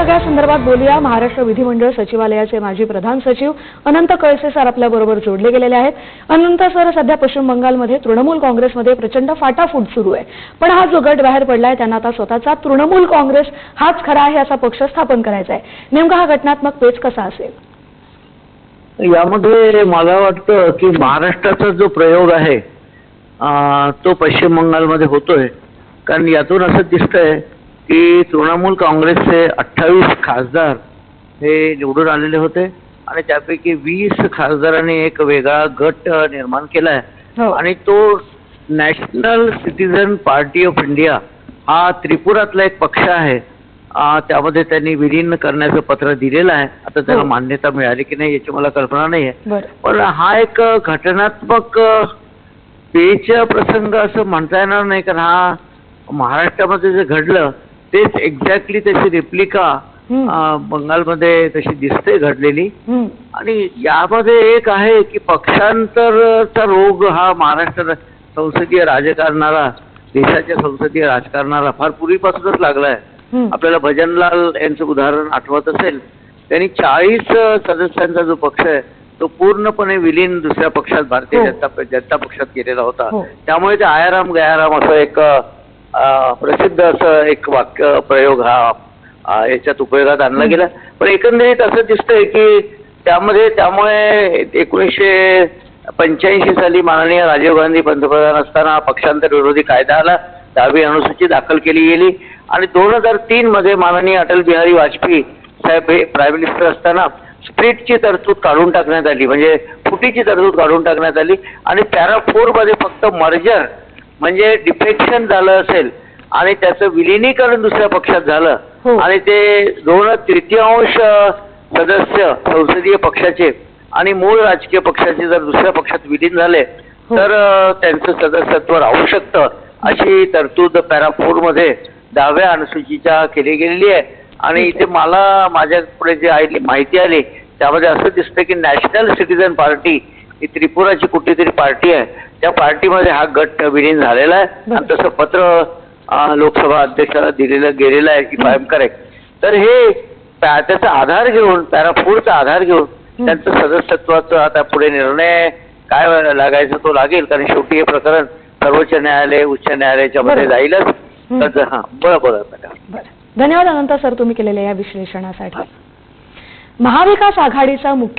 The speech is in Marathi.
सगळ्या संदर्भात बोलूया। महाराष्ट्र विधिमंडळ सचिवालयाचे माजी प्रधान सचिव अनंत कळसे सर आपल्या बरोबर जोडले गेलेले आहेत। अनंत सर, सध्या पश्चिम बंगालमध्ये तृणमूल काँग्रेसमध्ये प्रचंड फाटाफूट सुरू आहे, पण हा जो गट बाहेर पडलाय त्यांना आता स्वतःचा तृणमूल काँग्रेस हाच खरा आहे असा पक्ष स्थापन करायचा आहे। नेमका हा घटनात्मक पेच कसा असेल? यामध्ये मला वाटतं की महाराष्ट्राचा जो प्रयोग आहे तो पश्चिम बंगालमध्ये होतोय, कारण यातून असं दिसतंय की तृणमूल काँग्रेसचे 28 खासदार हे निवडून आलेले होते आणि त्यापैकी 20 खासदारांनी एक वेगळा गट निर्माण केलाय आणि तो national citizen party of India हा त्रिपुरातला एक पक्ष आहे। त्यामध्ये त्यांनी विलीन करण्याचं पत्र दिलेलं आहे। आता त्याला मान्यता मिळाली की नाही याची मला कल्पना नाही आहे, पण हा एक घटनात्मक पेच प्रसंग असं म्हणता येणार नाही, कारण हा महाराष्ट्रामध्ये जे घडलं तेच एक्झॅक्टली त्याची रेप्लिका बंगालमध्ये तशी दिसते घडलेली। आणि यामध्ये एक आहे की पक्षांतरचा रोग हा महाराष्ट्र संसदीय राजकारणाला, देशाच्या संसदीय राजकारणाला फार पूर्वीपासूनच लागलाय। आपल्याला भजनलाल यांचं उदाहरण आठवत असेल, त्यांनी 40 सदस्यांचा जो पक्ष आहे तो पूर्णपणे विलीन दुसऱ्या पक्षात, भारतीय जनता पक्षात गेलेला होता। त्यामुळे ते आयाराम गयाराम असं एक प्रसिद्ध असं एक वाक्य प्रयोग हा याच्यात उपयोगात आणला गेला। पण एकंदरीत असं दिसतंय की त्यामुळे 1985 साली माननीय राजीव गांधी पंतप्रधान असताना पक्षांतर विरोधी कायदा आला, 10वी अनुसूची दाखल केली गेली आणि 2003 मध्ये माननीय अटल बिहारी वाजपेयी साहेब हे प्राईम मिनिस्टर असताना स्प्लिटची तरतूद काढून टाकण्यात आली, म्हणजे फुटीची तरतूद काढून टाकण्यात आली आणि पॅरा 4 मध्ये फक्त मर्जर म्हणजे डिफेक्शन झालं असेल आणि त्याचं विलिनीकरण दुसऱ्या पक्षात झालं आणि ते 2/3 सदस्य संसदीय पक्षाचे आणि मूळ राजकीय पक्षाचे जर दुसऱ्या पक्षात विलीन झाले तर त्यांचं सदस्यत्व राहू शकतं, अशी तरतूद पॅरा 4 मध्ये 10व्या अनुसूचीच्या केली गेलेली आहे। आणि इथे मला माझ्याकडे जे माहिती आली त्यामध्ये असं दिसतं की नॅशनल सिटीजन पार्टी ही त्रिपुराची कुठलीतरी पार्टी आहे, त्या पार्टीमध्ये हा गट विलीन झालेला आहे आणि तसं पत्र लोकसभा अध्यक्षाला दिलेलं गेलेलं आहे की आय एम करेक्ट। तर हे त्याचा आधार घेऊन, पॅरा 4चा आधार घेऊन त्यांचं सदस्यत्वाचा आता पुढे निर्णय काय लागायचा तो लागेल, कारण शेवटी हे प्रकरण सर्वोच्च न्यायालय, उच्च न्यायालयाच्या मध्ये जाईलच। बरोबर। धन्यवाद अनंत सर तुम्ही केलेल्या या विश्लेषणासाठी। महाविकास आघाडीचा मुख्य